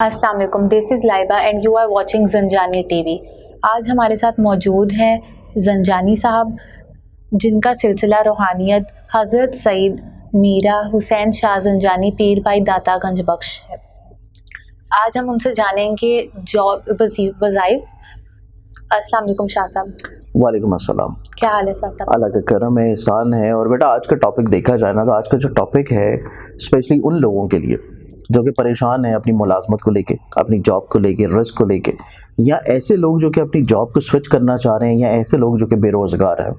अस्सलाम वालेकुम, this is Laiba and you are watching Zanjani TV. आज हमारे साथ मौजूद हैं ज़ंजानी साहब, जिनका सिलसिला रूहानियत हज़रत सईद मीरा हुसैन शाह ज़ंजानी पीर भाई दाता गंज बख्श है। आज हम उनसे जानेंगे जॉब वज़ाइफ। अस्सलाम वालेकुम शाह साहब। वालेकुम अस्सलाम। क्या हाल है शाह साहब? अल्लाह का करम है, एहसान है। और बेटा आज का टॉपिक देखा जाए ना, तो आज का जो टॉपिक है स्पेशली उन लोगों के लिए जो कि परेशान हैं अपनी मुलाजमत को लेके, अपनी जॉब को लेके, रिस्क को लेके, या ऐसे लोग जो कि अपनी जॉब को स्विच करना चाह रहे हैं, या ऐसे लोग जो कि बेरोज़गार हैं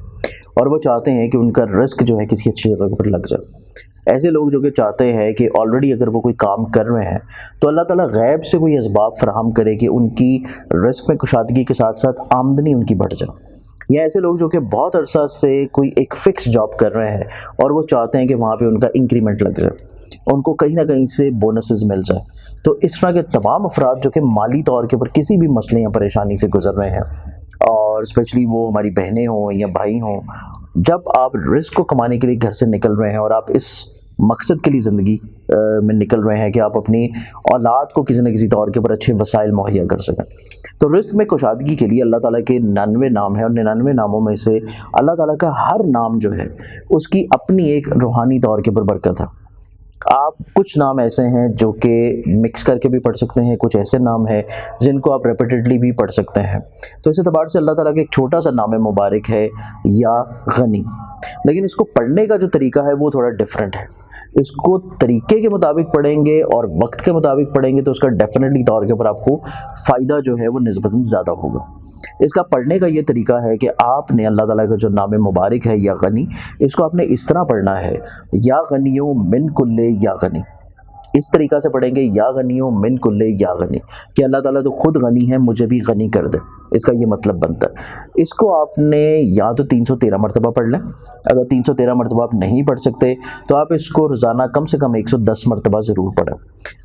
और वो चाहते हैं कि उनका रिस्क जो है किसी अच्छी जगह पर लग जाए। ऐसे लोग जो कि चाहते हैं कि ऑलरेडी अगर वो कोई काम कर रहे हैं तो अल्लाह ताला गैब से कोई असबाब फराहम करे कि उनकी रिस्क में कुशादगी के साथ साथ आमदनी उनकी बढ़ जाए। या ऐसे लोग जो कि बहुत अरसा से कोई एक फ़िक्स जॉब कर रहे हैं और वो चाहते हैं कि वहाँ पे उनका इंक्रीमेंट लग जाए, उनको कहीं ना कहीं से बोनसेस मिल जाए। तो इस तरह के तमाम अफराद जो कि माली तौर के ऊपर किसी भी मसले या परेशानी से गुजर रहे हैं, और स्पेशली वो हमारी बहनें हों या भाई हों, जब आप रिस्क को कमाने के लिए घर से निकल रहे हैं और आप इस मकसद के लिए ज़िंदगी में निकल रहे हैं कि आप अपनी औलाद को किसी न किसी तौर के ऊपर अच्छे वसाइल मुहैया कर सकें, तो रिस्क में कुशादगी के लिए अल्लाह ताला के 99 नाम हैं और 99 नामों में से अल्लाह ताला का हर नाम जो है उसकी अपनी एक रूहानी तौर के ऊपर बरकत है। आप कुछ नाम ऐसे हैं जो कि मिक्स करके भी पढ़ सकते हैं, कुछ ऐसे नाम हैं जिनको आप रेपिटेडली भी पढ़ सकते हैं। तो इस एतबार से अल्लाह ताला का एक छोटा सा नाम मुबारक है या गनी, लेकिन इसको पढ़ने का जो तरीका है वो थोड़ा डिफरेंट है। इसको तरीके के मुताबिक पढ़ेंगे और वक्त के मुताबिक पढ़ेंगे तो उसका डेफिनेटली तौर के ऊपर आपको फ़ायदा जो है वो निस्बतन ज़्यादा होगा। इसका पढ़ने का ये तरीका है कि आपने अल्लाह ताला का जो नाम मुबारक है या गनी, इसको आपने इस तरह पढ़ना है, या गनियों मिन कुल्ले या गनी। इस तरीक़ा से पढ़ेंगे, या गनियों मिन कुल्ले या गनी, कि अल्लाह ताला तो ख़ुद गनी है, मुझे भी गनी कर दे। इसका ये मतलब बनता है। इसको आपने या तो 313 मरतबा पढ़ लें, अगर 313 मरतबा आप नहीं पढ़ सकते तो आप इसको रोज़ाना कम से कम 110 मरतबा ज़रूर पढ़ें,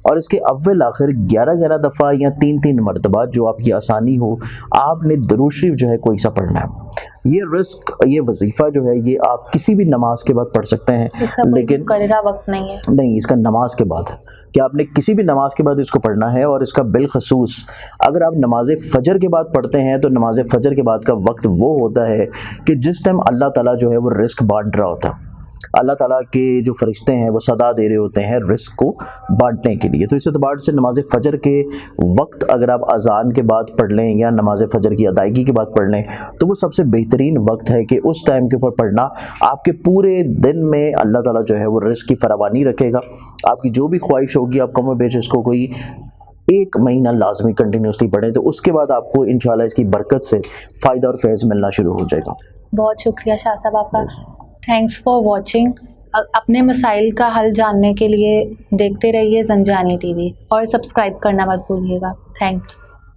और इसके अव्वल आखिर 11-11 दफ़ा या 3-3 मरतबा जो आपकी आसानी हो आपने दुरूद शरीफ जो है कोई सा पढ़ना है। ये रिस्क, ये वजीफ़ा जो है ये आप किसी भी नमाज के बाद पढ़ सकते हैं, लेकिन मुकर्ररा वक्त नहीं है। नहीं, इसका नमाज के बाद है कि आपने किसी भी नमाज के बाद इसको पढ़ना है। और इसका बिलखसूस अगर आप नमाज फ़जर के बाद पढ़ते हैं तो नमाज फ़जर के बाद का वक्त वो होता है कि जिस टाइम अल्लाह ताला जो है वो रिस्क बांट रहा होता है। अल्लाह ताला के जो फरिश्ते हैं वो सदा दे रहे होते हैं रिस्क को बांटने के लिए। तो इस एतबार से नमाज फ़जर के वक्त अगर आप अज़ान के बाद पढ़ लें या नमाज फ़जर की अदायगी के बाद पढ़ लें तो वो सबसे बेहतरीन वक्त है कि उस टाइम के ऊपर पढ़ना आपके पूरे दिन में अल्लाह ताला जो है वो रिस्क की फरावानी रखेगा। आपकी जो भी ख्वाहिश होगी आप कम बेश इसको कोई 1 महीना लाजमी कंटिन्यूसली पढ़ें, तो उसके बाद आपको इंशाल्लाह इसकी बरकत से फ़ायदा और फैज़ मिलना शुरू हो जाएगा। बहुत शुक्रिया शाह साहब आपका। Thanks for watching. अपने मसाइल का हल जानने के लिए देखते रहिए ज़ंजानी टीवी और सब्सक्राइब करना मत भूलिएगा। थैंक्स।